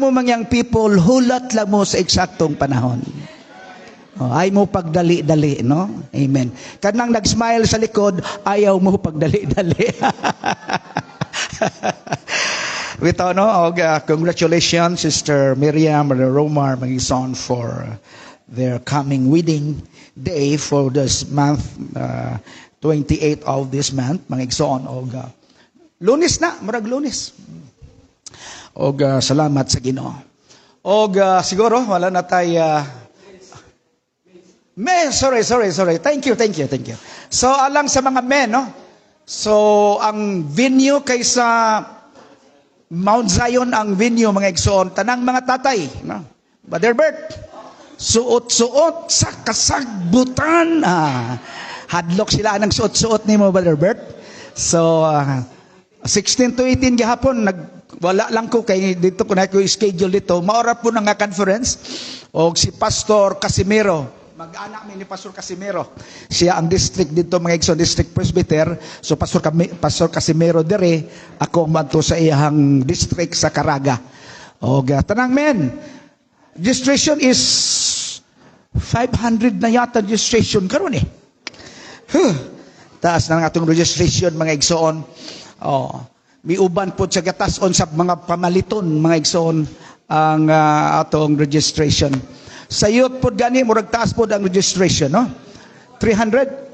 mo mangyang people, hulat lang mo sa eksaktong panahon. Ay mo pagdali-dali, no? Amen. Kanang nag-smile sa likod, ayaw mo pagdali-dali. Wito, no? Congratulations, Sister Miriam and Romar Magison for their coming wedding day for this month, 28 of this month. Mga igsoon, Lunes na, murag Lunes. Salamat sa Ginoo. Siguro, wala na tayo... sorry. Thank you. So, alang sa mga men, no? So, ang venue kaysa Mount Zion, ang venue, mga igsoon, tanang mga tatay, no? Brother Bert, suot-suot sa kasagbutan. Hadlok sila ng suot-suot ni mo, Brother Bert. So, 16 to 18 gihapon, wala lang ko kay dito ko na ko schedule dito. Maora po nga conference o si Pastor Casimiro. Mag-anak mi ni Pastor Casimiro. Siya ang district dito, mga igsoon, district presbyter. So Pastor Casimiro dire, ako manto sa iyang district sa Caraga. Tanang men, registration is 500 na yata registration karon eh. Taas na nga atong registration, mga igsoon. May uban po sa gatason sa mga pamaliton, mga igsoon, ang atong registration. Sa youth po gani, murag taas po ang registration, no? 400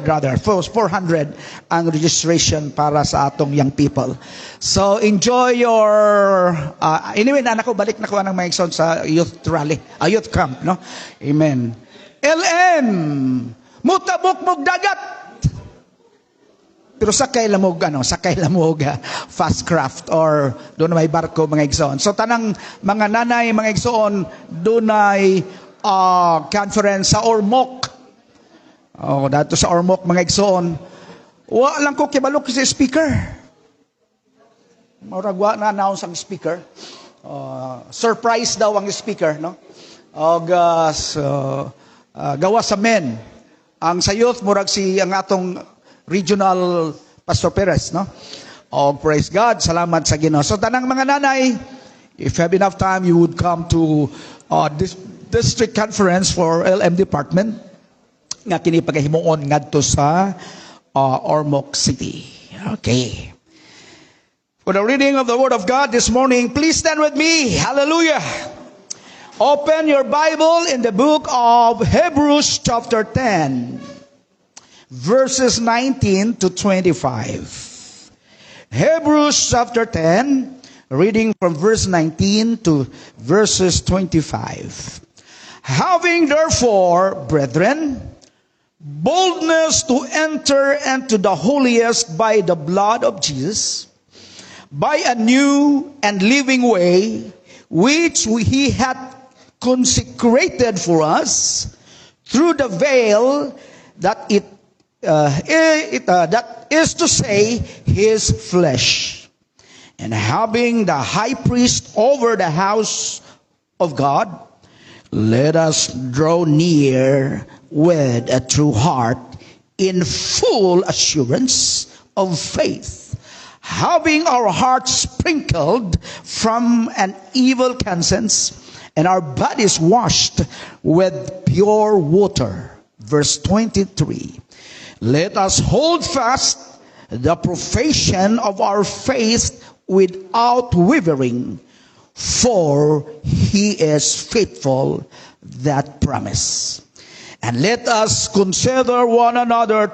rather. 400 ang registration para sa atong young people. So, enjoy your... anyway, anak ko, balik na ko ng mga igsoon sa youth rally, youth camp, no? Amen. LM, mutabok mog dagat. Pero sakay lamog fast craft or doon may barko, mga igsoon. So tanang mga nanay, mga igsoon, doon ay conference sa Ormoc. Dato sa Ormoc, mga igsoon. Wa lang ko kibalok si speaker. Murag na announce ang speaker. Surprise daw ang speaker, no? Gawa sa men. Ang sa youth murag si ang atong Regional Pastor Perez, no? Praise God. Salamat sa Ginoo. So, tanang mga nanay, if you have enough time, you would come to this district conference for LM department nga kini pagahimuon ngadto sa Ormoc City. Okay. For the reading of the Word of God this morning, please stand with me. Hallelujah. Open your Bible in the book of Hebrews chapter 10. Verses 19 to 25. Hebrews chapter 10, reading from verse 19 to verses 25. Having therefore, brethren, boldness to enter into the holiest by the blood of Jesus, by a new and living way, which he hath consecrated for us, through the veil that that is to say, his flesh. And having the high priest over the house of God, let us draw near with a true heart, in full assurance of faith, having our hearts sprinkled from an evil conscience, and our bodies washed with pure water. Verse 23. Let us hold fast the profession of our faith without wavering, for he is faithful that promise. And let us consider one another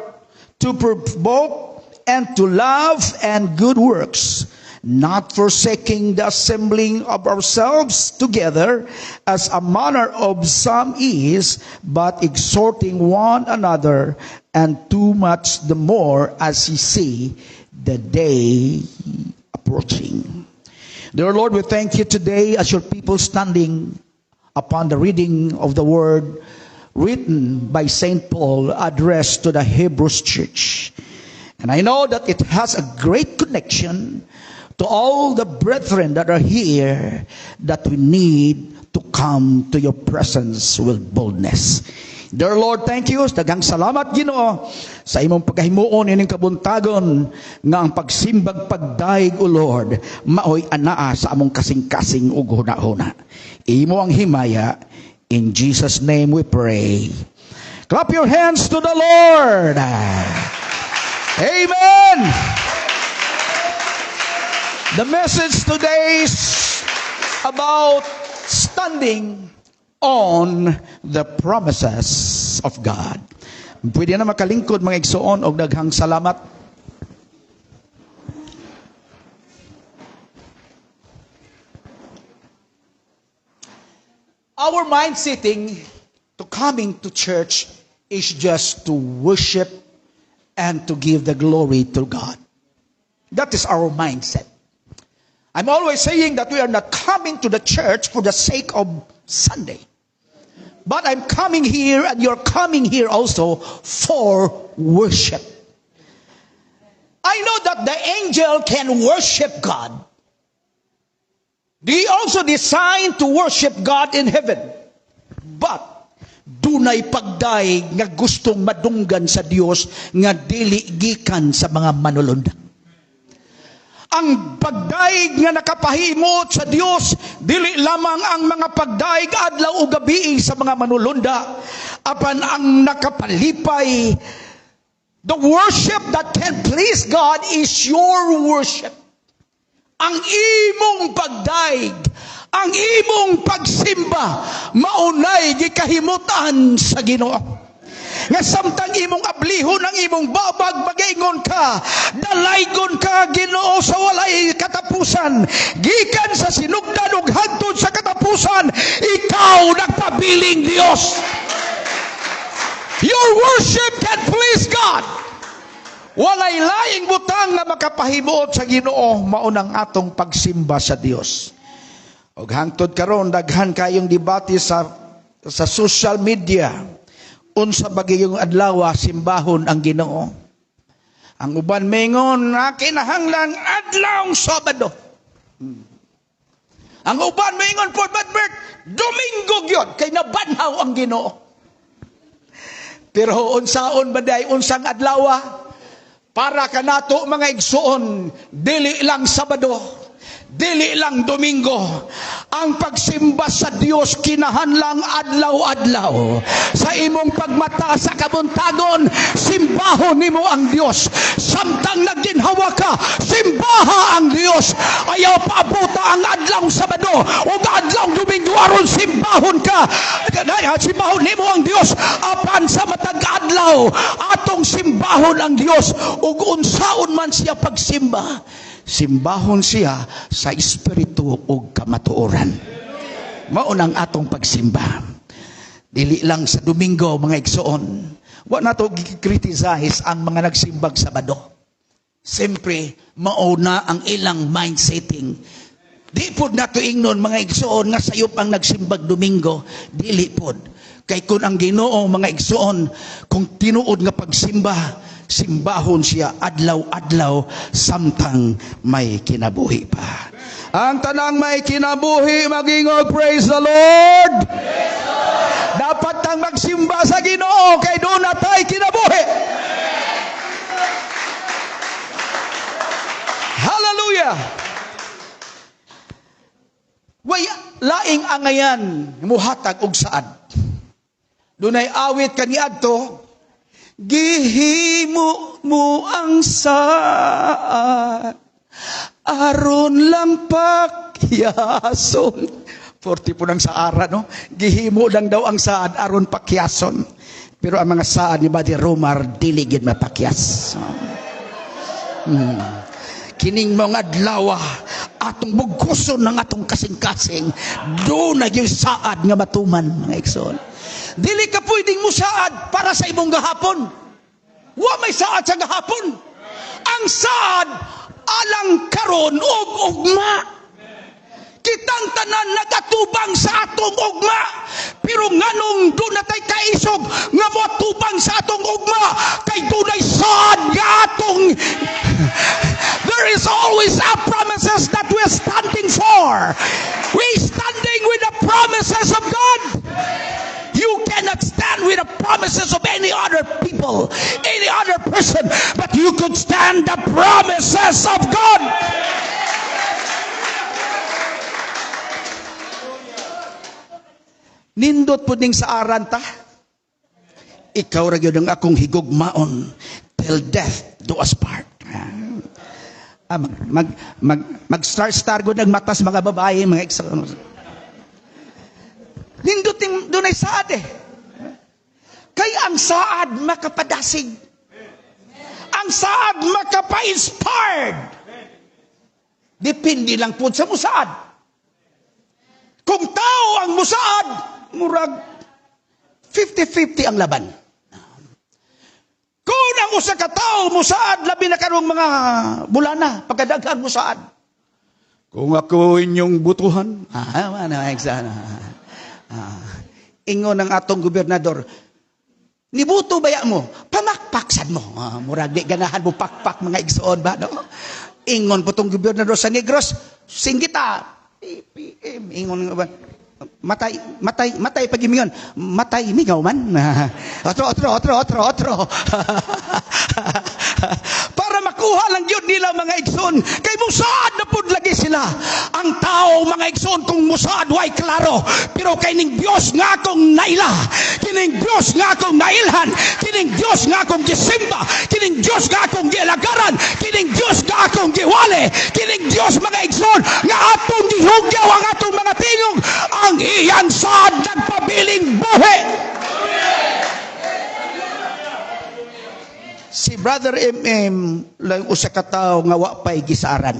to provoke and to love and good works, not forsaking the assembling of ourselves together, as a manner of some is, but exhorting one another, and too much the more as ye see the day approaching. Dear Lord, we thank you today as your people standing upon the reading of the word written by St. Paul, addressed to the Hebrews church. And I know that it has a great connection to all the brethren that are here, that we need to come to your presence with boldness. Dear Lord, thank you. Daghang salamat, Ginoo, sa imong pagkahimuon ining kabuntagon nga ang pagsimbag pagdaig, O Lord, maoy anaa sa among kasing-kasing ug hunahuna. Imo ang himaya. In Jesus' name we pray. Clap your hands to the Lord. Amen. The message today is about standing on the promises of God. Pwede na makalingkod mga igsoon og daghang salamat. Our mind setting to coming to church is just to worship and to give the glory to God. That is our mindset. I'm always saying that we are not coming to the church for the sake of Sunday. But I'm coming here and you're coming here also for worship. I know that the angel can worship God. They also designed to worship God in heaven. But dunay pagdaig nga gustong madunggan sa Dios nga dili gikan sa mga manulunda. Ang pagdaig nga nakapahimot sa Dios dili lamang ang mga pagdaig adlaw o gabi sa mga manulunda, apan ang nakapalipay. The worship that can please God is your worship. Ang imong pagdaig, ang imong pagsimba, maunay gikahimutan sa Ginoo. Nga samtang imong ablihon ang imong babag, magaingon ka, dalaygon ka, Ginoo, sa walay katapusan. Gikan sa sinugdan ug hangtod sa katapusan, ikaw nagpabiling Dios. Your worship can please God. Walay laing butang nga makapahimuot sa Ginoo, maunang atong pagsimba sa Dios. Og hangtod karon daghan kayong debate sa social media. Unsa bagay yung adlaw simbahon ang Ginoo. Ang uban mingon na kinahanglan adlawng Sabado. Ang uban mingon po Bert, Domingo gyud kay nabanhaw ang Ginoo. Pero unsaon baday unsang adlaw? Para kanato mga igsuon, dili lang Sabado, dili lang Domingo. Ang pagsimba sa Dios kinahanglan adlaw-adlaw. Sa imong pagmata sa kabuntagon, simbahon nimo ang Dios. Samtang nagginhawa ka, simbaha ang Dios. Ayaw paabuta ang adlaw Sabado o adlaw Domingo aron simbahon ka. Simbahon nimo ang Dios. Apan sa matag adlaw, atong simbahon ang Dios. Ug unsaon man siya pagsimba, simbahon siya sa espiritu o kamatuoran. Maunang atong pagsimba. Dili lang sa Domingo mga igsoon. Wa nato gi-criticize ang mga nagsimbag Sabado. Siyempre, mauna ang ilang mind setting. Di pod nato ingnon mga igsoon nga sayop ang nagsimbag Domingo. Dili pod. Kay kun ang Ginoo mga igsoon, kung tinuod nga pagsimba, simbahon siya adlaw-adlaw samtang may kinabuhi pa. Ang tanang may kinabuhi magingog, praise the Lord. Dapat tang magsimba sa Ginoo kay doon na tayo kinabuhi. Hallelujah. Way laing angayan muhatag og saad. Dunay awit kaniadto, gihimo mo ang saad aron lang pakyason. 40 po ng saara, no? Gihimo lang daw ang saad aron pakyason. Pero ang mga saad ni Buddy Romar dili gid mapakyas. Kining mga adlaw atong bugkuson ng atong kasing-kasing, do na yung saad nga matuman mga igsoon. Dili ka pwedeng mo saad para sa imong gahapon. Wa may saad sa gahapon. Ang saad alang karon og ugma. Kitang tanan nagatubang sa atong ugma. Pero nganong doon natay kaisog nga moatubang sa atong ugma kay dunay saad nga atong there is always a promises that we're standing for. We standing with the promises of God. You You cannot stand with the promises of any other people, any other person, but you could stand the promises of God. Nindot po ning sa aran ta. Ikaw ra gyud ang akong higugmaon till death do us part. Mag-star gud ang matas mga babae, mga nindot ting dunay saad eh. Kay ang saad makapadasig. Ang saad makapa-inspired. Depende lang po sa musaad. Kung tao ang musaad, murag 50-50 ang laban. Kung ang usa ka tao musaad, labi na karong mga bulana, pagkadaghang musaad. Kung ako inyong butuhan, ingon ng atong gobernador, nibuto baya mo, pamakpaksad mo. Murag di ganahan mo pakpak mga igsoon ba, no? Ingon po tong gobernador sa Negros, singgita, PPM, ingon nga ba, matay pagimingon, matay migaw man. Otro. Para makuha lang yun nila mga igsoon. Kay musaad na pud lagi sila. Ang tao mga igsoon kung musaad way klaro. Pero kay ning Dios nga akong naila, kining Dios nga akong nailhan, kining Dios nga akong gisimba, kining Dios nga akong gialagaran, kining Dios nga akong giwali, kining Dios mga igsoon nga atong gihugyaw ang atong mga tingog, ang iyang saad nagpabiling buhi. Si Brother M.M. lang usa ka tawo nga wa pay gisaran.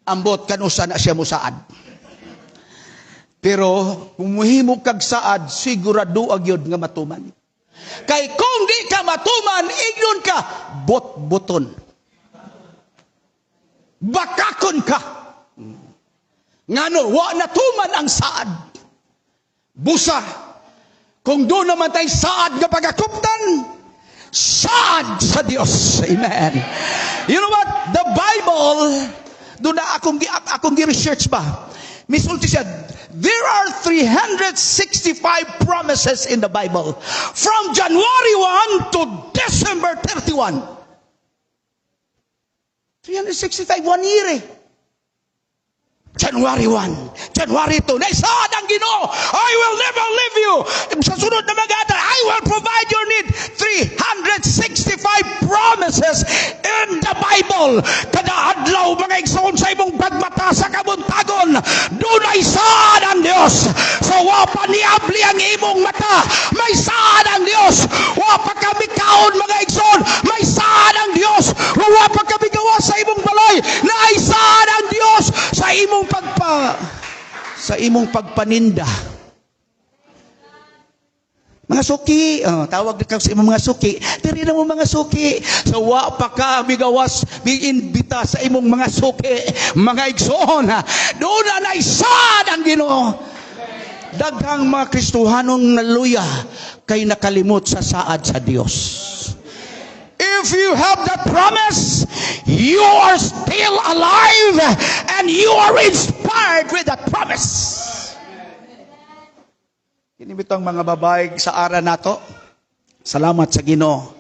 Ambot kanusa na siya musaad. Pero kung muhimo kag saad, sigurado agyod nga matuman. Kay kung di ka matuman, ignon ka, bot-boton. Bakakon ka. Ngano, wa natuman ang saad. Busa. Kung doon naman tayo saad nga pagakuptan, saad sa Diyos. Amen. You know what? The Bible, doon na akong gi-research ba? Miss Ulti said, there are 365 promises in the Bible. From January 1 to December 31. 365, 1 year eh. January 1, January 2, naisaad ang Ginoo, I will never leave you. Sa sunod na mag-atal, I will provide your need. 365 promises in the Bible. Kada adlaw mga igsoon sa imong pagmata sa kabuntagon, doon ay saad ang Dios. So wapa niabli ang imong mata, may saad ang Dios. Wapa kami kaon mga igsoon, may saad ang Dios. Wapa kami gawa sa imong balay, na ay saad ang Dios sa imong pagpaninda. Mga suki, tawag ka sa imong mga suki, diri na mo mga suki, sa wa pa ka migawas, biinbita sa imong mga suki, mga igsoon, doon na naisad ang Ginoo. Daghang mga Kristohanong naluya, kay nakalimot sa saad sa Dios. If you have that promise, you are still alive and you are inspired with that promise. Kinibitang mga babae sa ara nato. Salamat sa Ginoo.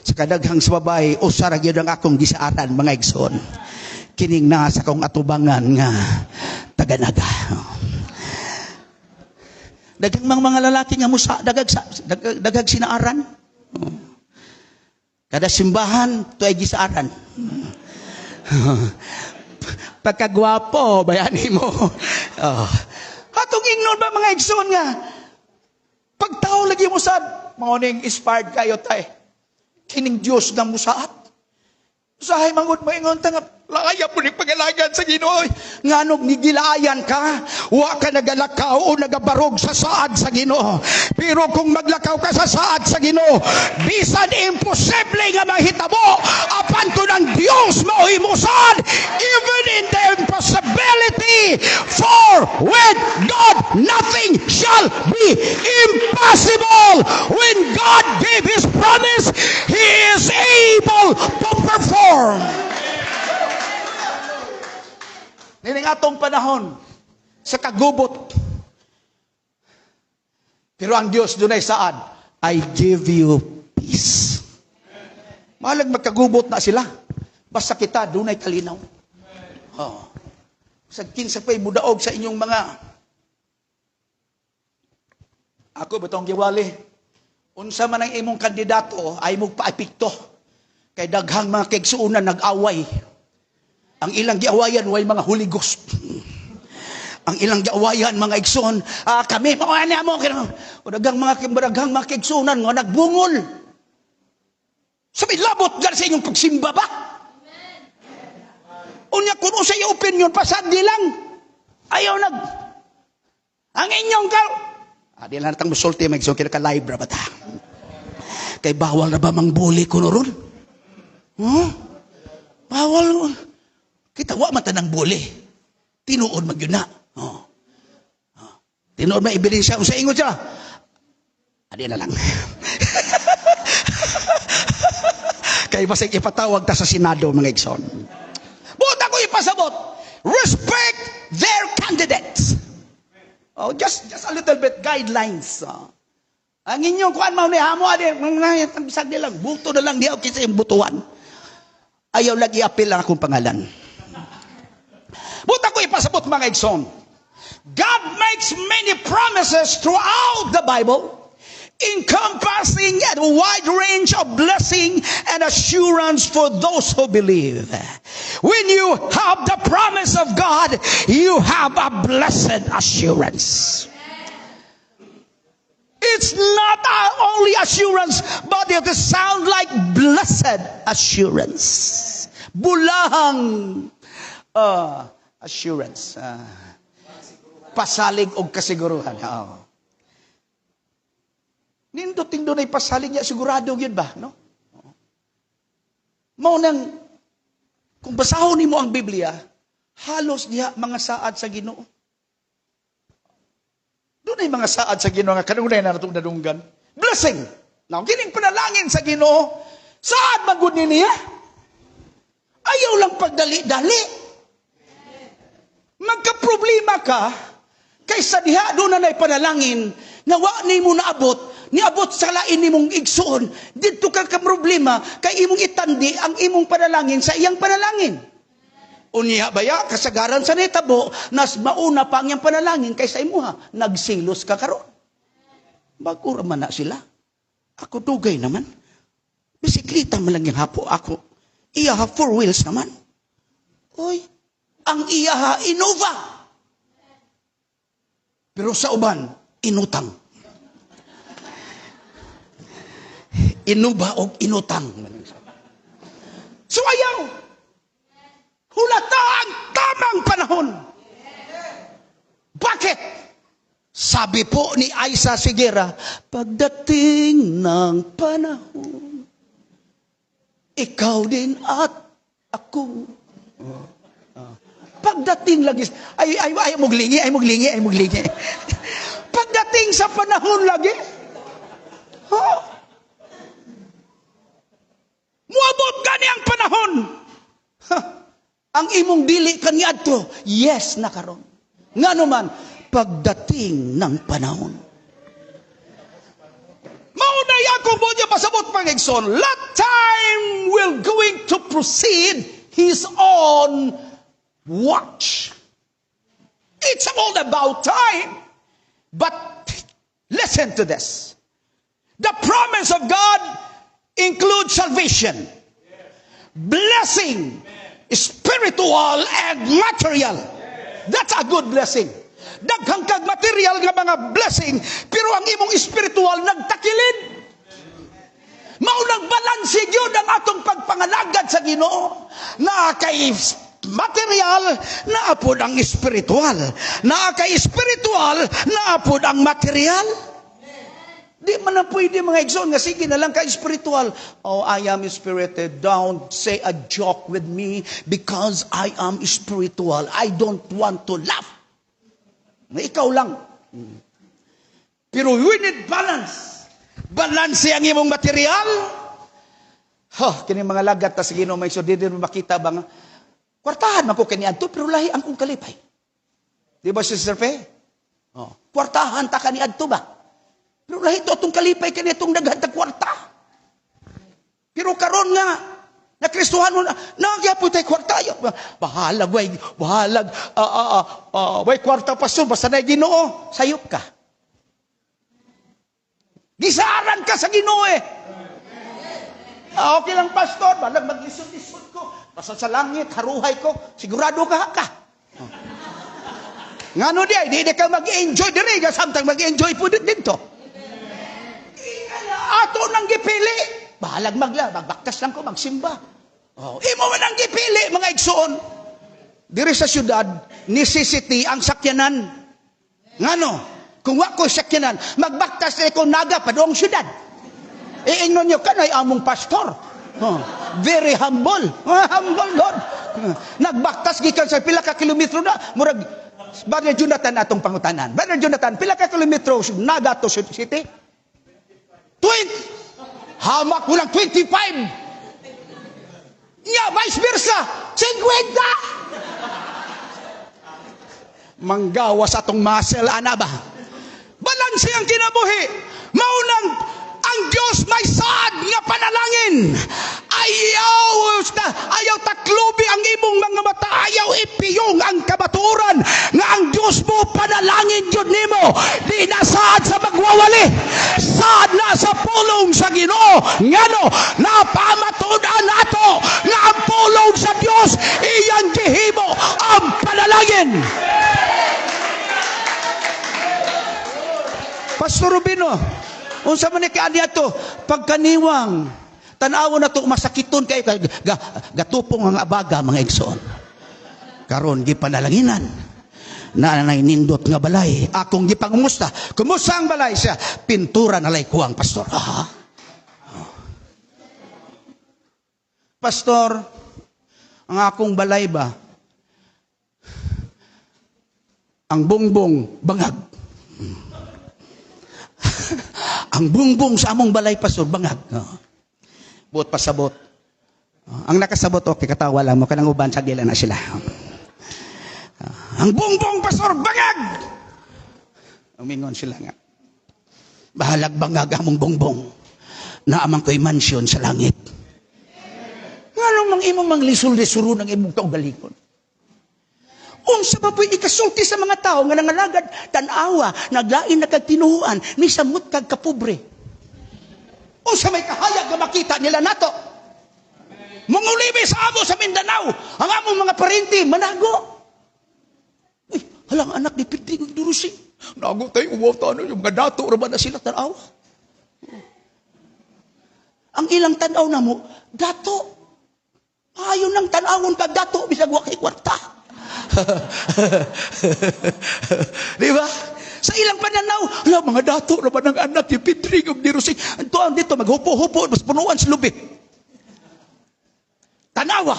Sa kadaghang sa babae, usa ra gyud ang akong gisaaran mga igsoon. Kining na sa kong atubangan nga taganaga. Daghang mga lalaki nga musa dagag sinaaran. Kada simbahan, ito ay gisaaran. Pagkagwapo, bayani mo. Hatong ingnon ba mga igsoon nga? Pagtao lagi mo sad, mauneng inspired kayo tay. Kining Diyos na musaat. Usahay mangod mo ingon tanga, laya po ni pagalagan sa Ginoo. Nganog nigilayan ka, wa ka nagalakaw o nagabarog sa saad sa Ginoo. Pero kung maglakaw ka sa saad sa Ginoo, bisan imposible nga mahitabo, apan to ng Diyos mo himusan, even in the impossibility, for with God nothing shall be impossible. When God gave His promise, He is able to perform. Nining atong panahon, sa kagubot. Pero ang Diyos dunay saad, I give you peace. Mahalag magkagubot na sila. Basta kita, dunay kalinaw. Oh. Sa kinsa pa'y budaog sa inyong mga. Ako, batong giwali. Unsa man ang imong kandidato, ay mong paipikto. Kay daghang mga kigsuunan nag-away. Ang ilang giawayan, way mga Holy Ghost. Ang ilang giawayan, mga igsoon, kami, mga mo, o daghang mga kigsuunan, nga nagbungol. Sabi, labot dyan sa inyong pagsimba ba? Unya, kung sa iyo opinion, pasandi lang. Ayaw ang inyong di lang natang musulti, mag-igsoon, kaya ka-live ba ta? Kay bawal na ba mangbuli ko na ron? Bawal. Kita wa man tanang buli. Tinuod magyud na. Tinuod man ebidensya sa ingon siya. Adi na lang. Kay basig ipatawag ta sa Senado mga igsoon. Buta ko ipasabot. Respect their candidates. Just a little bit guidelines. Ang inyong kuan mao ni hamo adi mga bisag nilang buto na lang diaw kinsa yung butuan. Ayaw lagi apil ang akong pangalan. Buta ko ipasabot mga igsoon. God makes many promises throughout the Bible, encompassing a wide range of blessing and assurance for those who believe. When you have the promise of God, you have a blessed assurance. It's not only assurance, but it sounds like blessed assurance. Bulahang assurance. Pasalig og kasiguruhan. Nindot-ting doon ay pasalig niya, sigurado yun ba? No? Maunang, kung basahon ni mo ang Biblia, halos diha mga saad sa Ginoo. Doon ay mga saad sa Ginoo nga kanunay na natong nadunggan. Blessing. Now, kining panalangin sa Ginoo, saad magud niya? Ayaw lang pagdali-dali. Magka-problema ka, kaysa diha doon na panalangin, nga wa ni mo naabot, niabot sa lain nimong igsuon, dito ka problema, kay imong itandi ang imong panalangin sa iyang panalangin. Unya baya, kasagaran sa netabo, nas mauna pa ang iyang panalangin kaysa imuha, nagsilos ka karon. Bagura man na sila. Ako dugay naman. Bisiklita man lang yung hapo ako. Iyaha 4 wheels naman. Oy, ang iyaha Innova. Pero sa uban, inutang. Innova o inutang. So ayaw. Hulata ang tamang panahon. Bakit? Sabi po ni Aisa Sigera, pagdating ng panahon, ikaw din at ako. Pagdating lagi, ay muglingi. Pagdating sa panahon lagi, muabot gani ang panahon. Ang imong dili kaniadto, yes na karon. Ngano man, pagdating ng panahon. Maunay ako mo niya pasabot pangigson, that time will going to proceed his own watch. It's all about time. But listen to this. The promise of God includes salvation, blessing, spiritual and material. That's a good blessing. Daghang kag material nga mga blessing, pero ang imong spiritual nagtakilid. Mao nagbalanse gyud ang atong pagpangalagad sa Ginoo. Na kay material, naapod ang spiritual. Na kay spiritual, naapod ang material. Di man na pwede mga igsoon nga sige na lang ka spiritual. Oh, I am spirited. Don't say a joke with me because I am spiritual. I don't want to laugh. Ikaw lang. Pero we need balance. Balance ang imong material. Kini mga lagat ta sige no may so di din makita bang kwartahan man ko kaniadto pero lahi ang kong kalipay. Di ba, Sister Faye? Kwartahan ta ka ni adto ba? Pero lahito itong kalipay ka itong naghantag kwarta. Pero karon nga, na Kristohan mo na, nagyapoy tayo kwarta. Bahalag, way kwarta pastor, basta na Ginoo, sayop ka. Gisaran ka sa Ginoo eh. Okay lang pastor, balag maglisod-lisod ko. Basta sa langit, haruhay ko, sigurado ka. Ngano di ka mag-enjoy diri, samtang mag-enjoy po dito. Ato nang gipili. Bahalag magbaktas lang ko, magsimba. Imo man ang gipili, mga igsoon. Diri sa syudad, necessity ang sakyanan. Ngano? Kung wa ko sakyanan, magbaktas na ko naga pa doong syudad. Ingnon nyo, kanay among pastor. Very humble. Humble, Lord. Nagbaktas gikan sa pila ka kilometro na. Murag, Brother Jonathan atong pangutanan. Brother Jonathan, pila ka kilometro naga to city? 20. Hamak mo lang 25. Nya, vice versa. 50. Manggawas atong muscle, ana ba? Balanse ang kinabuhi. Maunang ang Diyos may saad nga panalangin. Ayaw taklubi ang imong mga mata. Ayaw ipiyong ang kabaturan nga ang Diyos mo panalangin yun nimo. Di na saad sa magwawali. Saad na sa pulong sa Ginoo. Ngano, napamatunan nato nga ang pulong sa Diyos iyang gihimo ang panalangin. Pastor Rubino, unsa man ni kaani ato pagkaniwang tan-awo na to masakiton kay gatupong ang abaga mga igsoon. Karon gipanalanginan na nainindot nga balay. Akong gipangumusta. Kumusta ang balay siya? Pintura na lay kuwang pastor. Pastor, ang akong balay ba? Ang bongbong bangag. Ang bungbong sa among balay pastor bangag. Buot pasabot. Ang nakasabot okay katawa lang mo kanang uban sa gila na sila. Ang bungbong pastor bangag. Umingon sila nga. Bahalag bangag among bongbong na amang ko'y mansyon sa langit. Nganong mang imong manglisul-lisuro ng imong kaugalingon? Unsa ba po'y ikasulti sa mga tao nga nangalagad tan-awa, naglain na kagtinuhuan, ni samot kag kapobre. Unsa may kahayag nga makita nila nato? Mungulibi sa amo sa Mindanao, ang among mga parente manago. Uy, halang anak ni Piting Durusing. Nago tayo uwata yung mga dato raman na sila tan-awa. Ang ilang tan-aw na mo, dato. Ayaw ng tan-awon kag dato bisag wa kay kwarta. Di ba? Sa ilang pananaw, mga dato naman ng anak ni Pedring of Dirusing. Antuan dito, maghupo-hupo, mas punuan sa lubi. Tanawa,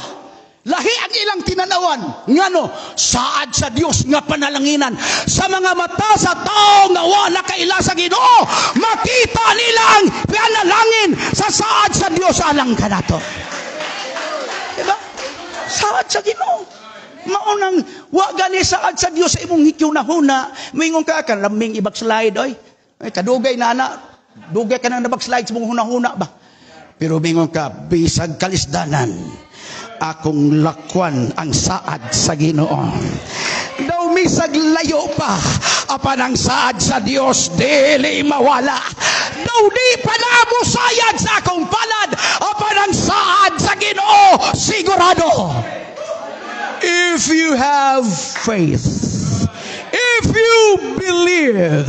lahi ang ilang tinanawan. Ngano, saad sa Dios nga panalanginan. Sa mga mata sa tao nga wala kaila sa Ginoo, makita nila ang panalangin sa saad sa Dios alang kanato. Diba? Saad sa Ginoo. Maunang wa gani saad sa Dios sa imong hikyo na huna, mingon ka laming i-backslide oy. Ay kadugay na ana, dugay ka nang na-backslide sa mong huna-huna ba. Pero mingon ka bisag kalisdanan, akong lakwan ang saad sa Ginoo. Daw misag layo pa, apan ang saad sa Dios dili mawala. Daw di pa na mo sayad sa akong palad, apan ang saad sa Ginoo sigurado. If you have faith, if you believe.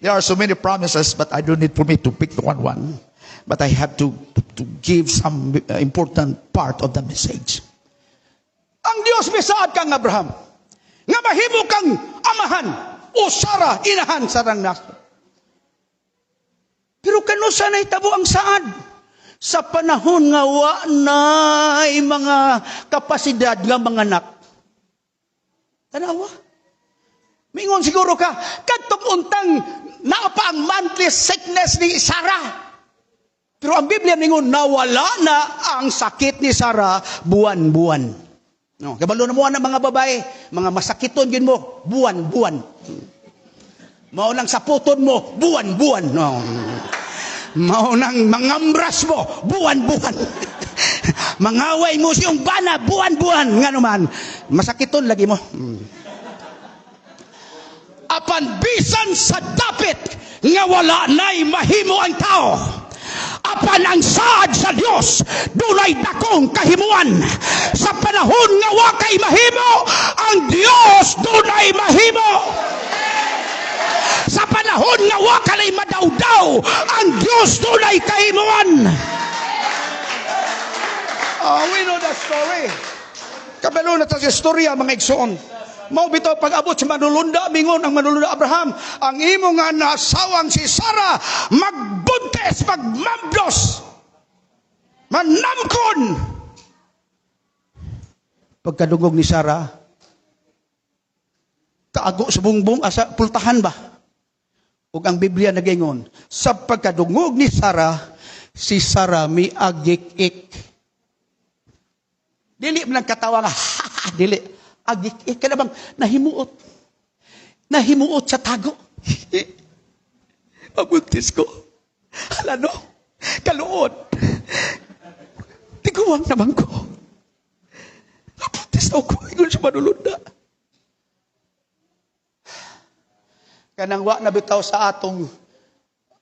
There are so many promises, but I don't need for me to pick one. But I have to give some important part of the message. Ang Diyos misaad kang Abraham, nga mahimo kang amahan o Sara inahan sarang naso. Pero kano sa nahitabo ang saad? Sa panahon nga wa na'y mga kapasidad nga mga anak. Tanawa? Mingon siguro ka, kadtong untang naapa ang monthly sickness ni Sarah. Pero ang Biblia mingon, nawala na ang sakit ni Sarah buwan-buwan. No, kabalo na mo ang mga babae, mga masakiton yun mo, buwan-buwan. Maunang saputon mo, buwan-buwan. No. Maunang mangambras mo, buwan-buwan. Mangaway mo siyong bana, buwan-buwan. Nga naman, masakiton lagi mo. Apan bisan sa dapit, nga wala na'y mahimo ang tao. Apan ang saad sa Dios dunay dakong kahimuan. Sa panahon nga wa kay mahimo, ang Dios dunay mahimo. Sa panahon nga wa kay madawdaw, ang Dios dunay kahimuan. We know that story. Kabalo na ta sa istorya mga igsoon. Mao bitaw pag-abot sa manulunda, mingon ang manulunda Abraham, ang imo nga nasawang si Sarah magbuntes, magmamblos, manamkon. Pagkadungog ni Sarah, kaago sa bungbong asa pultahan ba? Ug ang Biblia nagingon, sa pagkadungog ni Sarah, si Sarah miagik-ik. Dili man katawa nga, dili. Agik, ka na bang nahimuot sa tago. Mabuntis ko. Hala no, kaluod. Tiguwang naman ko. Mabuntis na ako, ingon siya manulunda. Kanang wa na bitaw sa atong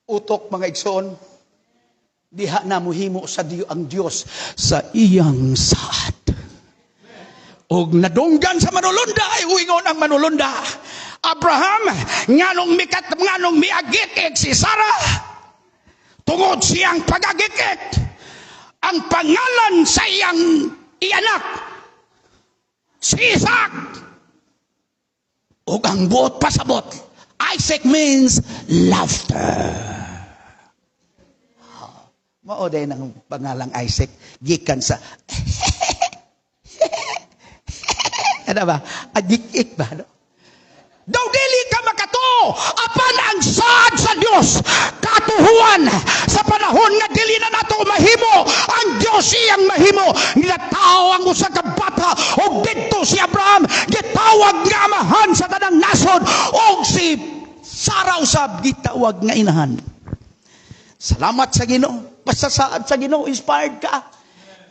utok mga igsoon, diha na muhimo sa ang Dios sa iyang saad. Og nadunggan sa manulunda ay uingon ang manulunda. Abraham, nganong miagik-ik si Sarah, tungod siyang pagagik-ik, ang pangalan sa iyang ianak, si Isaac. Og ang buot pasabot, Isaac means laughter. Mao day ng pangalang Isaac, gikan sa ano ba? Agik-ik ba? No? Daw dili ka makato apan ang saad sa Dios katuhuan sa panahon nga dili na nato mahimo ang Dios iyang mahimo. Ginatawag mo sa kabata og didto si Abraham gitawag nga amahan sa tanang nasod og si Sarah usab gitawag nga inahan. Salamat sa Ginoo. Basta saad sa Ginoo, inspired ka.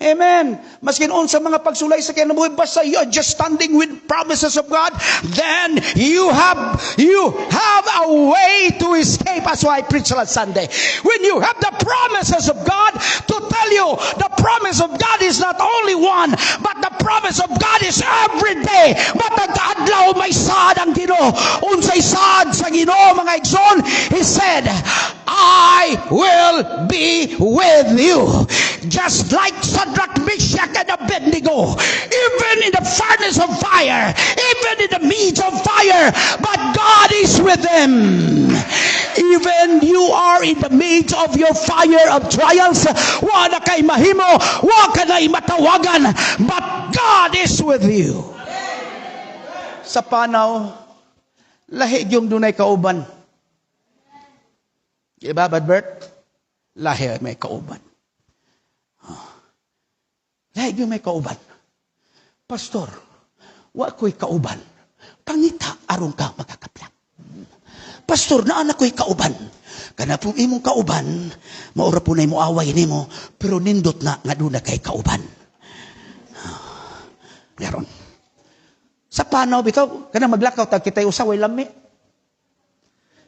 Amen. Maskin on sa mga pagsulay sa kinabuhi, basta you are just standing with promises of God, then you have a way to escape. That's why I preach last Sunday. When you have the promises of God, to tell you, the promise of God is not only one, but the promise of God is every day. Matag adlaw may saad ang Ginoo. Unsay saad sa Ginoo mga igsoon, He said, I will be with you. Just like Shadrach, Meshach, and Abednego, even in the furnace of fire, even in the midst of fire, but God is with them. Even you are in the midst of your fire of trials, wa na kay mahimo, wa ka na matawagan, but God is with you. Sa panaw, lahi yung dunay kauban. Diba, Bert? Lahi may kauban. Lahi yung may kauban. Pastor, wa ko'y kauban. Pangita, aron ka magkakaplang. Pastor, naan ako'y kauban. Kana po imong kauban, maura po na mo away ni mo, pero nindot na nga doon na kay kauban. Meron. Sa panaw, bitaw, kana maglakaw, tag kita'y usaway lami.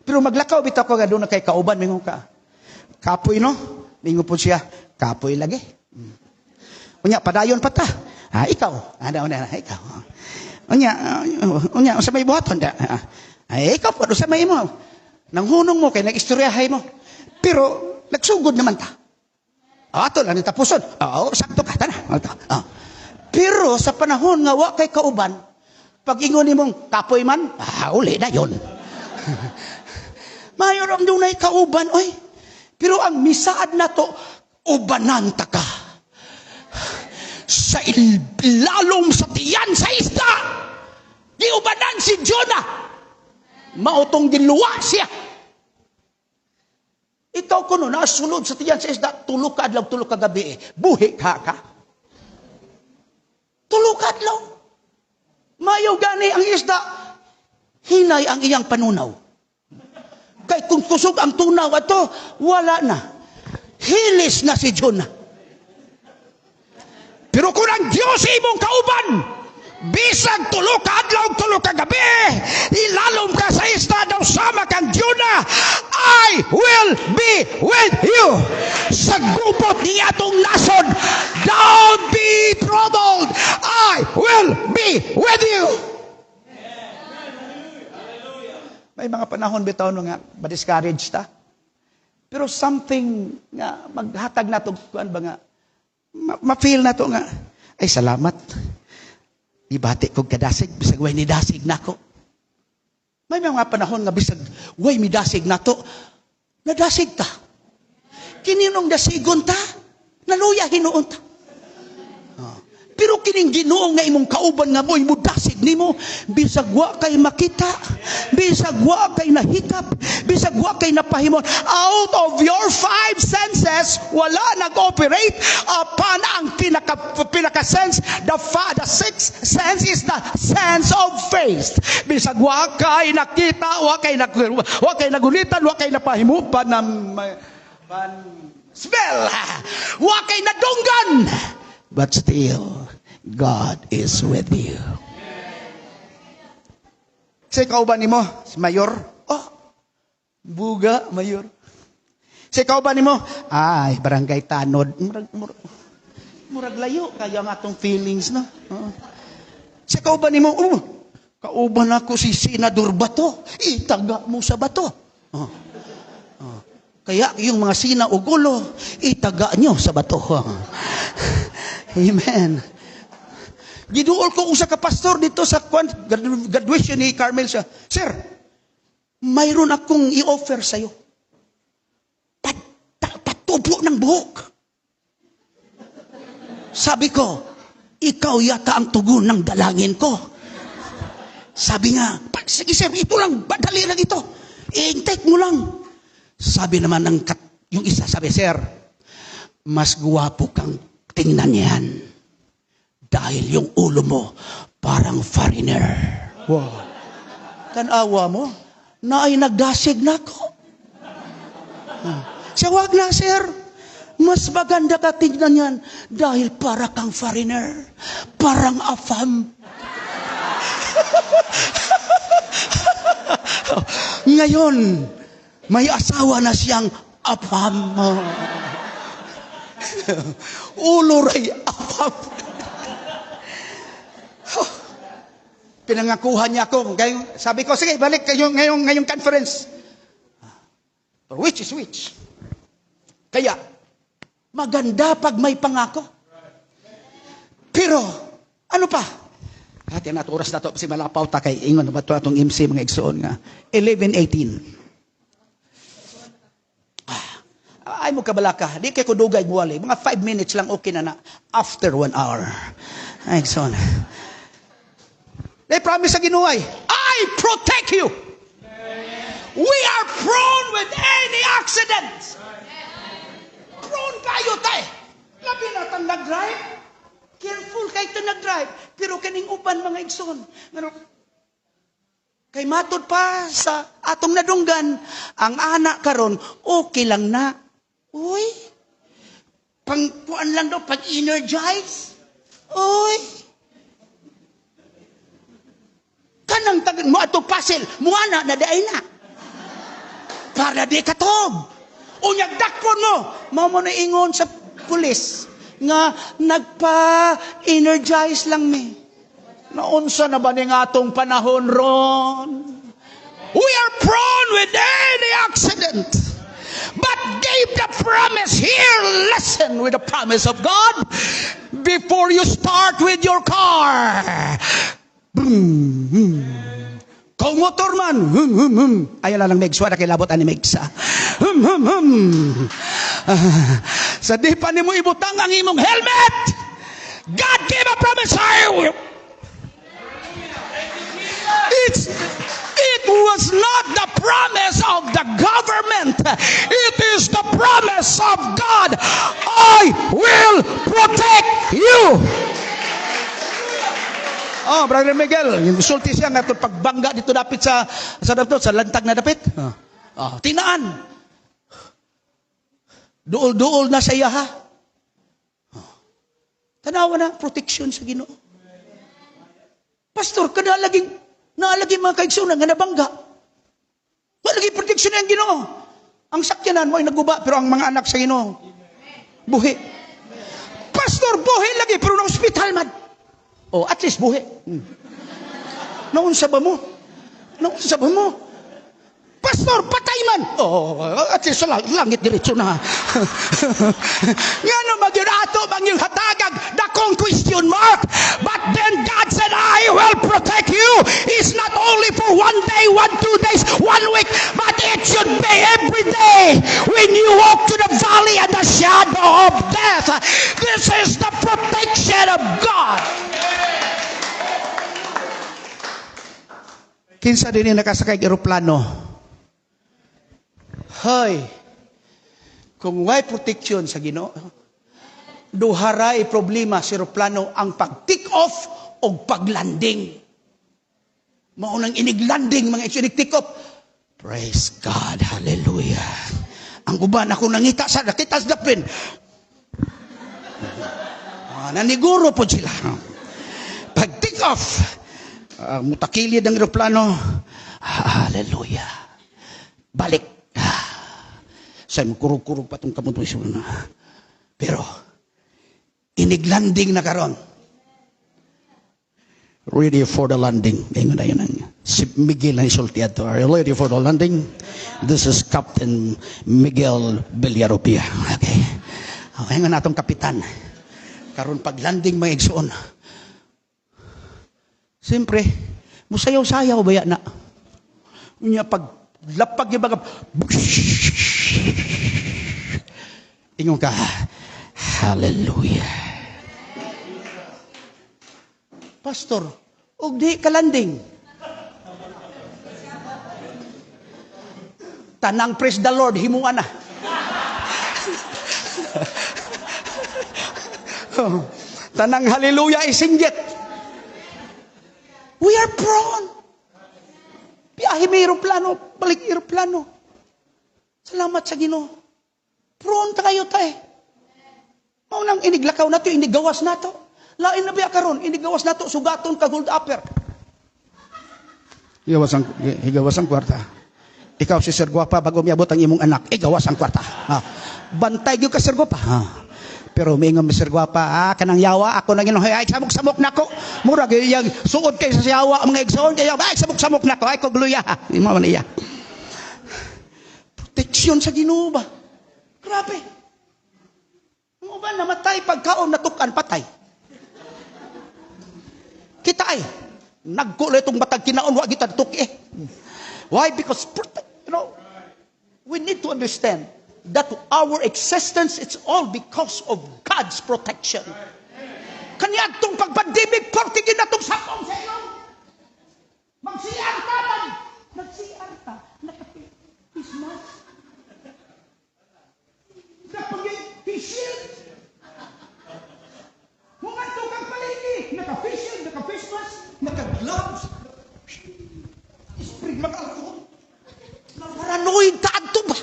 Pero maglakaw, bitaw ko nga doon na kay kauban, mingon ka. Kapoy, no? Mingon po siya, kapoy lagi. Unya, padayon pa ta. Ikaw. Ikaw. Unya, sa may buhaton. Ikaw po, sa may mo. Nanghunong mo, kay nag-istoryahay mo. Pero, nagsugod naman ta. Ato lang, nitapuson. Oo, sakto ka, tana. Pero, sa panahon nga, wa kay kauban, pag ingon ni mong kapoy man, uli na yun. Mayor ang dunay kauban, oy. Pero ang misaad na to, ubanan ta ka. Sa ilalong sa tiyan sa isda. Di ubanan si Jonah. Mautong ginluwa siya. Ikaw kuno, nasulod sa tiyan sa isda, tulog ka adlaw, tulog ka gabi. Buhi ka. Tulog ka adlaw. Mayo gani ang isda, hinay ang iyang panunaw. Kay kung kusog ang tunaw ato, wala na. Hilis na si Jonah. Pero kung ang Diyos imong kauban, bisag tulo ka adlaw, tulo ka gabi, ilalom ka sa isda daw sama kang Jonah, I will be with you. Sa gupot ni atong nasod, don't be troubled. I will be with you. May mga panahon bitaw nga ma-discourage ta. Pero something nga maghatag na to, kuan ba nga, ma-feel na to nga, ay salamat. Ibati kong kadasig, bisag way ni dasig na ko. May mga panahon nga bisag way mi dasig na to, nadasig ta. Kininong dasigon ta, naluya hinuon ta. Pero kining Ginoo nga imong kauban nga mo'y mudasig nimo, bisag wa kay makita, bisag wa kay nahikap, bisag wa kay napahimon. Out of your five senses, wala nag-operate upon ang pinaka-sense. The sixth sense is the sense of faith. Bisag wa kay nakita, wa kay nagulitan, wa kay napahimupan ng smell, wa kay nadunggan. But still, God is with you. Sa kauban nimo, si Mayor, oh, buga, Mayor. Sa kauban nimo, ay, barangay Tanod. Murag layo, kaya nga atong feelings, no? Sa kauban nimo, kauban ako si Senador Bato. Itaga mo sa Bato. Kaya yung mga sina o gulo, itaga nyo sa Bato. Amen. Giduol ko usa ka pastor dito sa graduation ni Carmel siya. Sir, mayroon akong i-offer sa'yo. Patubo ng buhok. Sabi ko, ikaw yata ang tugon ng dalangin ko. Sabi nga, sige sir, ito lang, dali lang ito. I-intake mo lang. Sabi naman yung isa, sabi, sir, mas guwapo kang tingnan yan. Dahil yung ulo mo, parang foreigner. Wow. Tanawa mo, na ay nagdasig na ako. Siya, wag na, sir. Mas maganda ka tingnan yan dahil para kang foreigner. Parang afam. Ngayon, may asawa na siyang afam. Ulo ray afam. Pinangakuhan niya ako. Sabi ko, sige, balik kayo ngayong conference. Which is which? Kaya, maganda pag may pangako. Pero, ano pa? Hati na oras na to, si malapaw ta kay ingon ba ito atong MC mga igsoon nga. 11:18. Ay mo kabalaka, di kay ko dugay buwali. Mga 5 minutes lang okay na na. After 1 hour. Ay, igsoon. They promise sa Ginuay, I protect you. We are prone with any accident. Prone kayo tayo. Labi na tang nag-drive. Careful kayo ito nag-drive. Pero kaning uban mga igsoon. Kay matod pa sa atong nadunggan, ang anak karon okay lang na. Uy, pangkuan lang daw, pag-energize. Uy, kanang tagan mo ato pasil, muana na daay na. Para di katog. Unyag dakpon mo na ingon sa pulis nga nagpa-energize lang me. Naunsa na ba ni atong panahon ron? We are prone with any accident. But gave the promise here, listen with the promise of God before you start with your car. Kung motor man, ayaw lang megswara kay labot ani megsa. Sa di pa nimo ibutang ang imong helmet, God gave a promise. It was not the promise of the government. It is the promise of God. I will protect you. Oh, Brother Miguel, yung sulti siya nga pagbangga dito dapit sa lantag na dapit. Tinaan. Duol-duol na sa iya ha. Tanawa na, protection sa Ginoo. Pastor, naalaging mga kaigsunan nga nabangga. Naalaging protection ng Ginoo. Ang sakyanan mo ay naguba, pero ang mga anak sa Ginoo, buhi. Pastor, buhi lagi, pero na hospital man. Oh, at least buhi. Naunsa ba mo? Pastor, patay man. Oh, at least sa langit diretso na. Nga no, magyun ato, magyun hatagag, dakong question mark. But then God said, I will protect you. It's not only for 1 day, 2 days, 1 week, but it should be every day. When you walk to the valley and the shadow of death, this is the protection of God. Kinsa din nakasakay ng eroplano. Hoy, kung may protection sa Ginoo, duharay problema sa eroplano ang pag-take off o pag-landing. Maunang inig-landing, mga inig-take off. Praise God, hallelujah. Ang uban ako nakita sa dapin. Naniguro po sila. Pag-take off, mutakilid ang eroplano. Hallelujah. Balik. Sa kurug-kurug pa itong kamot mo. Pero, inig-landing na karon. Ready for the landing. Ngayon na yun. Si Miguel na isultiad to. Are you ready for the landing? This is Captain Miguel Villarupia. Okay. Okay nga natong kapitan. Karon pag-landing mga igsoon. Siyempre, musayaw-sayaw ba yan na? Unya paglapag yung baga, ingon ka, hallelujah. Pastor, og di ka landing. Tanang praise the Lord, himuan na. Tanang hallelujah isinggit. We are prone. Biyahe may aeroplano, balik aeroplano. Salamat sa Ginoo. Prone ta kayo tayo. Maunang iniglakaw nato, inigawas nato. Lain na biya karon, inigawas nato, sugaton ka hold upper. Higawas ang kwarta. Ikaw si Sir Guapa, bago miabot ang imong anak, igawas ang kwarta. Bantay gyud ka Sir Guapa. Pero may nga Sir Guapa, kanang yawa, ako nang inuhay, ay samok-samok na ko. Murag, yung suod kayo sa yawa, mga igsoon, kaya ay samok-samok na ko, ay kogluya. Hindi mo niya. Protection sa Ginoo ba? Grabe. Ang uban namatay, pagkaon natukan, patay. Kita ay, nagkulo itong batag kinaon, wag kita tuki. Why? Because, we need to understand that our existence, it's all because of God's protection. Kanya itong pagpandimig, portigin na itong sakong sa iyo. Mag-CR ka lang. Nag-CR ka. Naka-Christmas. Naka-Christmas. Mga ito kang palini. Naka-Christmas, naka-Christmas, naka-gloves. Spring mag-alcohol. Paranoid ka ito ba?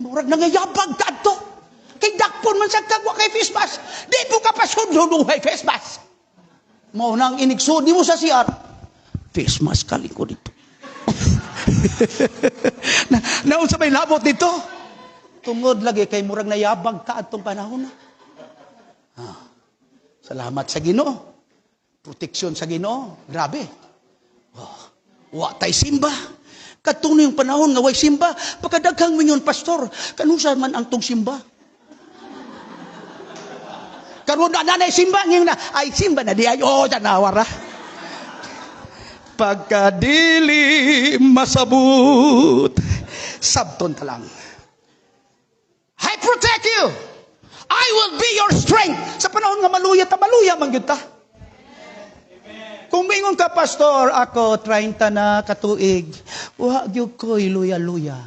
Murag nangayabag ka ito. Kay dakpon man sa kagwa kay face mask. Di po ka pa sunod kay face mask. Mo nang inigsod mo sa CR. Face mask ka ko dito. Naon sa may labot dito. Tungod lagi kay murag nayabag ka atong panahon na. Salamat sa Ginoo. Proteksyon sa Ginoo. Grabe. Wa tay simba. Katong yung panahon nga way simba, pagkadaghang mingon pastor, kanusa man ang tong simba. Karon na nanay simba ngin na ay simba na di ay tanawara. Pagkadili masabut, sabton ta lang. I protect you. I will be your strength. Sa panahon nga maluya man gyud ta. Kung mingon ka, pastor, ako 30 na katuig, wag yung ko'y luya-luya.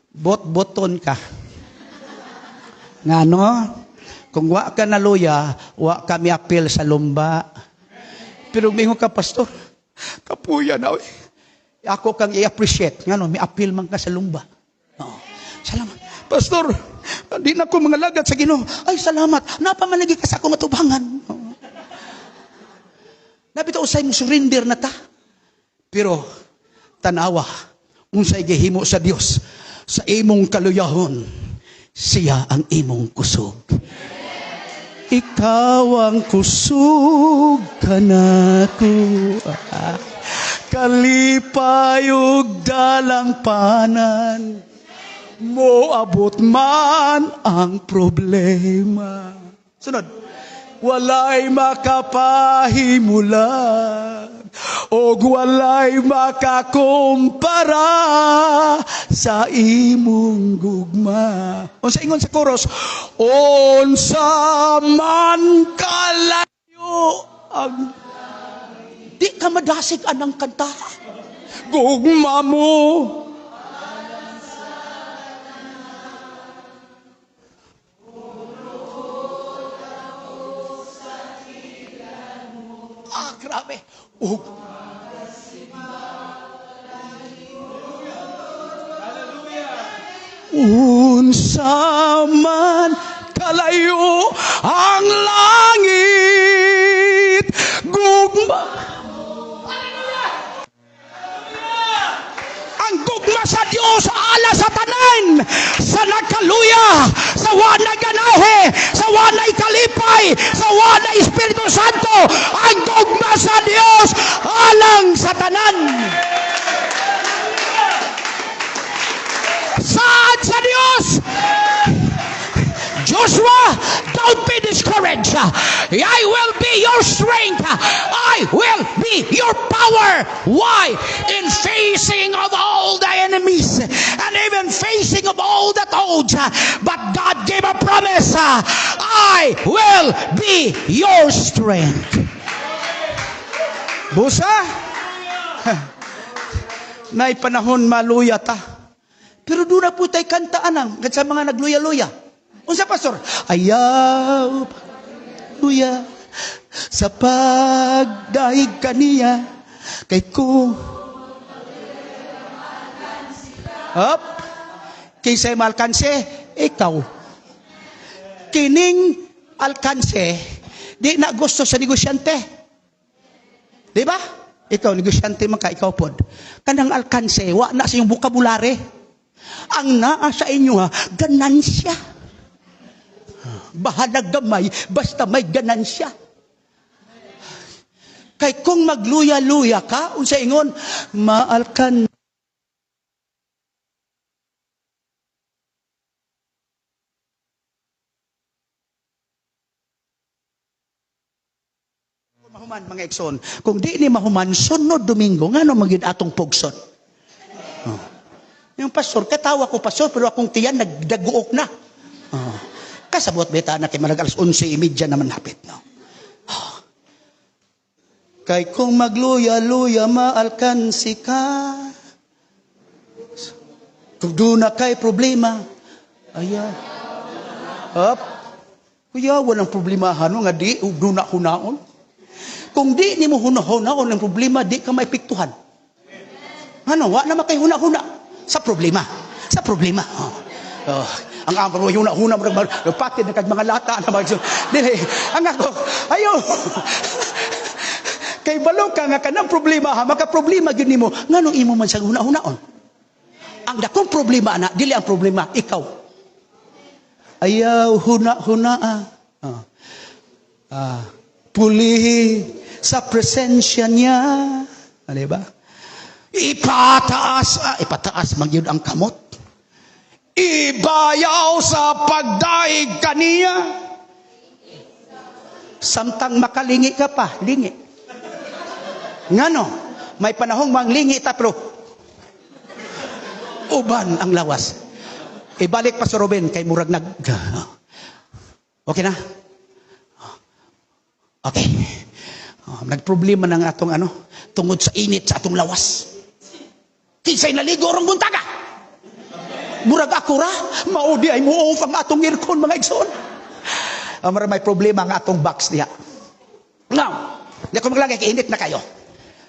Bot-boton ka. Nga no? Kung wa ka na luya, wa ka miapil sa lumba. Pero mingo ka, pastor, kapuya na, oy. Ako kang i-appreciate. Nga no, miapil man ka sa lumba. Oh, salamat. Pastor, di na ko mga lagat sa Ginoo. Ay, salamat. Napamalagi ka sa akong matubangan. Oh. Nabito usay mo surrender na ta. Pero, tanawa, unsay gihimo sa Dios, sa imong kaluyahon, siya ang imong kusog. Ikaw ang kusog kanako, kalipay ug dalang panan, mo abot man ang problema. Sunod, walay makapahimulan o walay makakumpara sa imong gugma. Unsa ingon sa chorus? Unsa man kalayo ang di ka madasig anang kanta. Gugma mo. Grabe. Unsa man kalayo ang langit, gugma. Ang gugma sa Dios ala sa tanan, sa nagkaluya, sa wanay ganahe, sa wanay kalipay, sa wanay Espiritu Santo. Ang gugma sa Dios alang sa tanan. Saan sa Dios? Joshua, don't be discouraged. I will be your strength. I will be your power. Why? In facing of all the enemies and even facing of all the odds. But God gave a promise. I will be your strength. Busa? Nay panahon maluya ta. Pero doon na po tayo kantaan ang sa mga nagluya-luya. Unsa pastor? Ayaw luya sa pagdaig kaniya kay ko. Up. Kisay malkanse, ikaw. Kining alkanse, di na gusto sa negosyante. Di ba? Ikaw, negosyante man ka, ikaw pod. Kanang alkanse, wa na sa iyong bukabulare. Ang naa sa inyo ha, ganansya. Bahalag gamay, basta may ganansya. Kay kung magluya-luya ka, unsa ingon, maalkan. Mahuman mga ekson, kung di ni mahuman, sunod Domingo, nga no maging atong pugson. Oh. Yung pastor, katawa ko pastor, pero akong tiyan nagdaguok na. Oh. Kasabot beta na kay marag alas 11:30 naman hapit. No? Oh. Kay kung magluya-luya, maalkansi ka. Kung doon na kay problema, ayan. Up. Kuya, walang problema hano nga di, doon na hunaon. Kung di ni mo hunaon ang problema, di ka may piktuhan. Ano, wa na makay huna-huna. Sa problema. Sa problema. Oh. Oh. Ang amro yung huna mo nagpatid na kag mga lata na dili. Ang ako, ayo. Kay balo ka nga kanang problema ha, maka problema gyud nimo. Nganong imo man sa huna-hunaon? Ang dakong problema na dili ang problema ikaw. Ayaw huna-huna. Pulihi sa presensya niya. Ano ba? Ipataas magyud ang kamot. Ibayaw sa pagdaig kaniya. Samtang makalingi ka pa, lingi. Ngano, may panahong manglingi ta pero uban ang lawas. Ibalik pa sa Ruben kay murag okay na? Okay. Nagproblema ng atong tungod sa init sa atong lawas. Kisay naligo rong buntaga. Murag ako ra, maudi ay muong pang atong aircon mga igsoon. Amara may problema nga atong box diha. Now, di ako maglagay, kainit na kayo.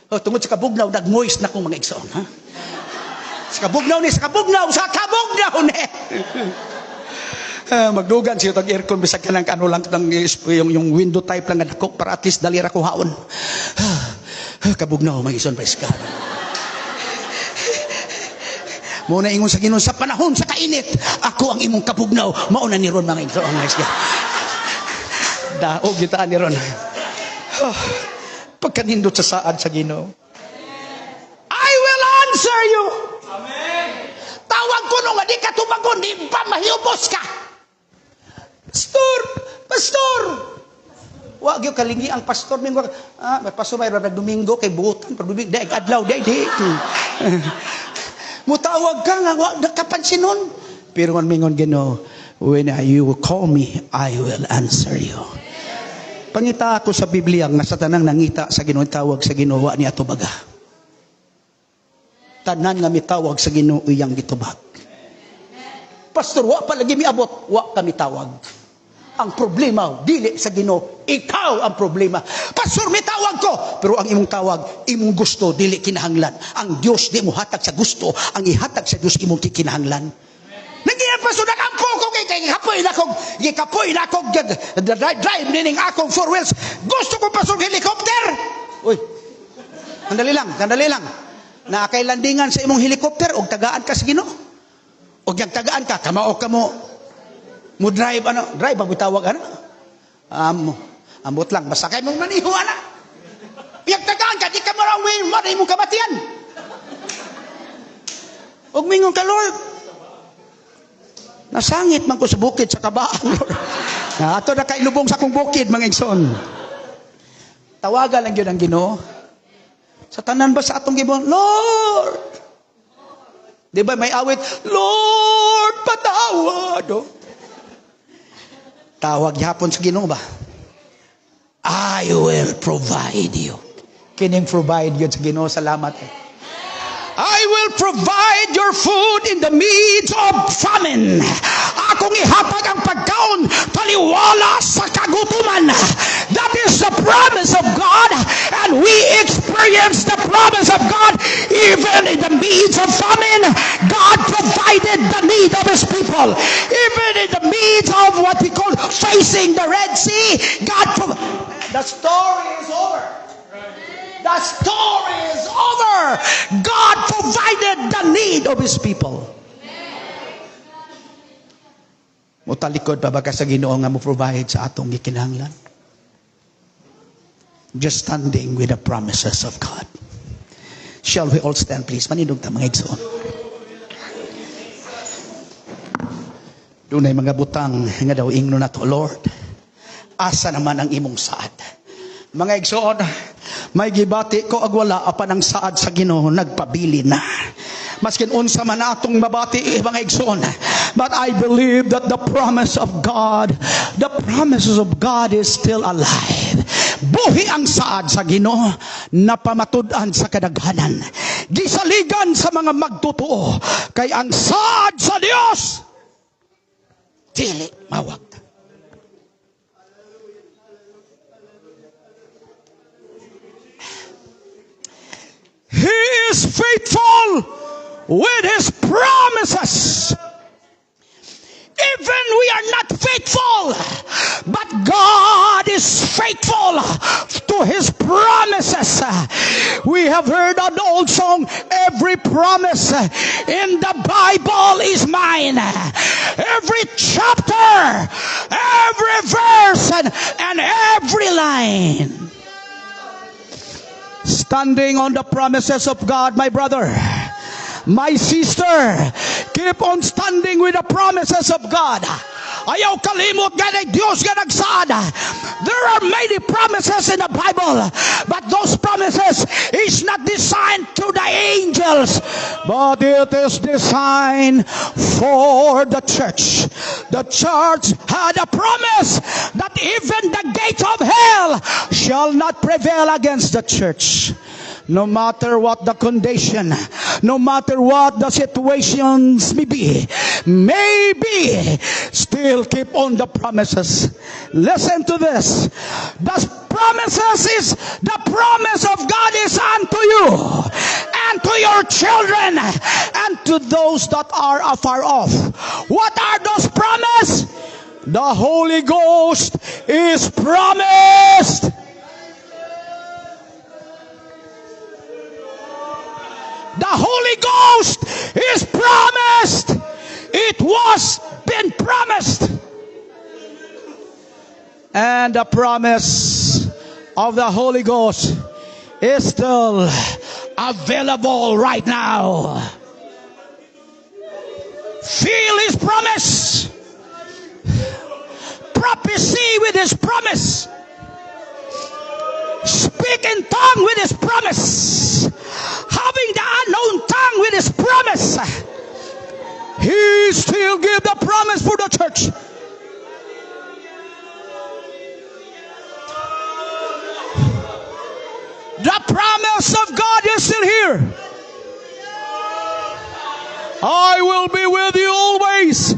Tungod sa kabugnaw, nag-moist na kong mga igsoon. Ha? Sa kabugnaw ni. Magdugan siya tag aircon bisag kanang ano lang yung window type lang nga dako para at least dalira ko haon. Kabugnaw mga igsoon praise God. Muna ingon sa Ginoo sa panahon sa kainit, ako ang imong kabugnaw. Mauna ni ron mga igsoon praise God. Daog kita ni ron. Pagkanindot sa saad sa Ginoo. I will answer you. Amen. Tawag ko nung di ka tumagon, di pa mahiubos ka. Pastor. Wag yung kalingi ang pastor. May pastor may Domingo kay buutan. Daig adlaw, daig. Mutawag ka nga, wag nakapansin nun. Pero man mingon Ginoo, when you call me, I will answer you. Pangita ako sa Biblia nga sa tanang nangita sa Ginoo tawag sa Ginoo ni ato baga. Tanan nga mitawag sa Ginoo iyang gitubag. Pastor, wa pa lagi miabot, wa kami tawag. Ang problema dili sa Ginoo, ikaw ang problema. Pastor, mitawag ko, pero ang imong tawag, imong gusto dili kinahanglan. Ang Dios di mo hatag sa gusto, ang ihatag sa Dios imong kinahanglan. Nangyayang pastor, nakampo ko kay kapoy na akong drive nining akong 4 wheels. Gusto ko pastor helicopter. Uy, sandali lang. Na kay landingan sa imong helicopter, og tagaan ka sa Ginoo. Og yang tagaan ka, kamao ka mo drive drive ang tawag ambot lang, basta kay mong maniho Yang tagaan ka, di ka marawin, maray mong kabatian. Og mingon ka, Lord, nasangit man ko sa bukid sa kabaan. Ato na kailubong sa kong bukid, mga igsoon. Tawagan lang yun ang Ginoo. Sa tanan ba sa atong gibon, Lord! Di ba may awit, Lord, patawad! Tawag yapon sa Ginoo ba? I will provide you. Kining provide yun sa Ginoo, salamat I will provide your food in the midst of famine. Akong ihatag ang pagkaon taliwala sa kagutuman. That is the promise of God, and we experience the promise of God even in the midst of famine. God provided the need of His people. Even in the midst of what we call facing the Red Sea, the story is over. The story is over. God provided the need of His people. Mutalikod pa ba ka sa Ginoo nga mo provide sa atong gikinahanglan? Just standing with the promises of God. Shall we all stand please? Manindog ta mga igsoon. Dunay mga butang nga daw ingno nato, Lord. Asa naman ang imong saad? Mga igsoon, may gibati ko agwala apan ang saad sa Ginoo nagpabili na. Maskin unsa man atong mabati mga igsoon, but I believe that the promises of God is still alive. Buhi ang saad sa Ginoo na pamatud-an sa kadaghanan. Gisaligan sa mga magtotoo kay ang saad sa Dios dili mawag. He is faithful with His promises. Even we are not faithful, but God is faithful to His promises. We have heard an old song, every promise in the Bible is mine. Every chapter, every verse, and every line. Standing on the promises of God, my brother, my sister, keep on standing with the promises of God. Ayaw kalimot nga ng Diyos nga nagsaad. There are many promises in the Bible, but those promises is not designed to the angels, but it is designed for the church. The church had a promise that even the gates of hell shall not prevail against the church. No matter what the condition, no matter what the situations may be, maybe still keep on the promises. Listen to this. The promises is the promise of God is unto you and to your children and to those that are afar off. What are those promises? The Holy Ghost is promised. The Holy Ghost is promised. It was been promised. And the promise of the Holy Ghost is still available right now. Feel His promise. Prophecy with His promise. Speak in tongue with His promise. Having the unknown tongue with His promise. He still gives the promise for the church. The promise of God is still here. I will be with you always.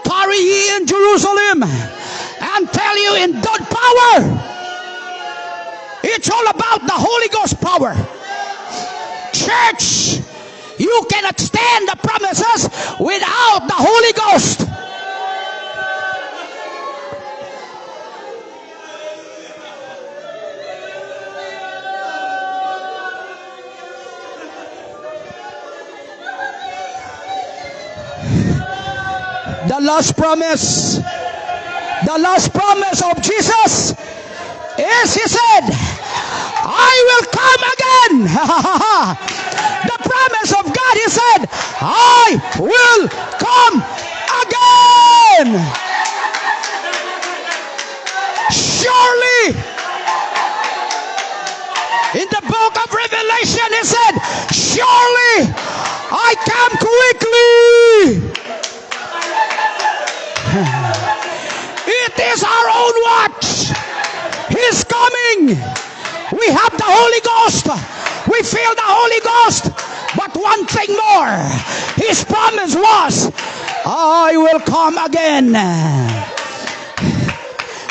Tarry ye in Jerusalem and tell you in that power. It's all about the Holy Ghost power. Church, you cannot stand the promises without the Holy Ghost. The last promise of Jesus is, He said, I will come again. The promise of God, He said, I will come again. Surely, in the book of Revelation, He said, surely I come quickly. It is our own watch. He's coming. We have the Holy Ghost. We feel the Holy Ghost. But one thing more. His promise was, I will come again.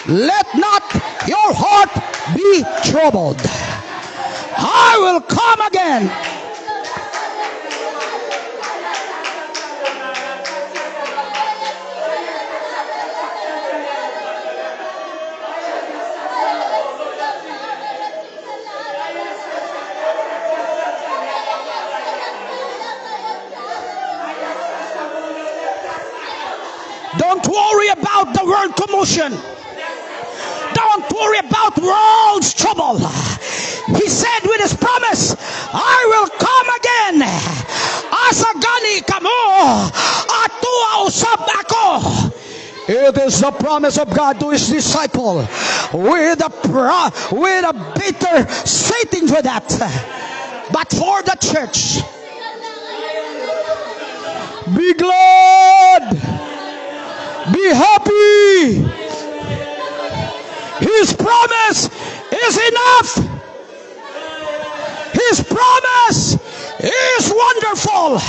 Let not your heart be troubled. I will come again. Don't worry about the world commotion. Don't worry about world's trouble. He said with His promise, I will come again. Asa gani kamo, atua usab ako. It is the promise of God to His disciple with a bitter stating for that. But for the church, be glad. Be happy. His promise is enough. His promise is wonderful.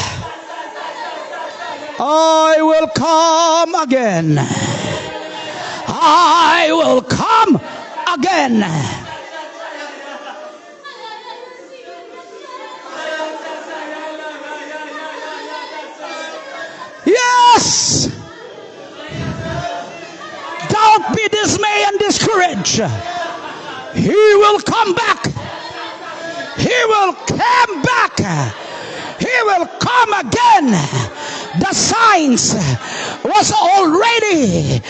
I will come again. I will come again. Yes. Don't be dismayed and discouraged. He will come back. He will come back. He will come again. The signs was already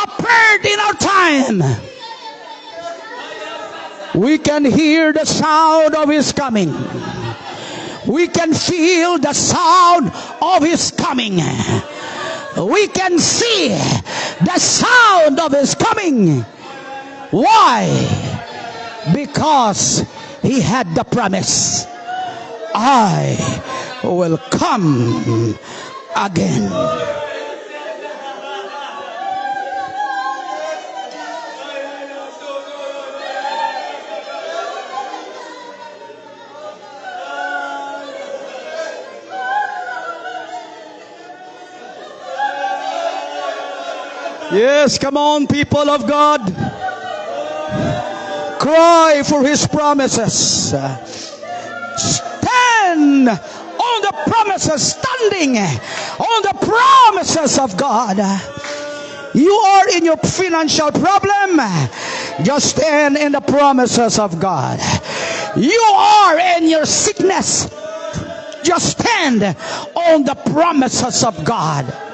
appeared in our time. We can hear the sound of His coming. We can feel the sound of His coming. We can see the sound of His coming. Why? Because He had the promise. I will come again. Yes, come on, people of God. Cry for His promises. Stand on the promises, standing on the promises of God. You are in your financial problem, just stand in the promises of God. You are in your sickness, just stand on the promises of God.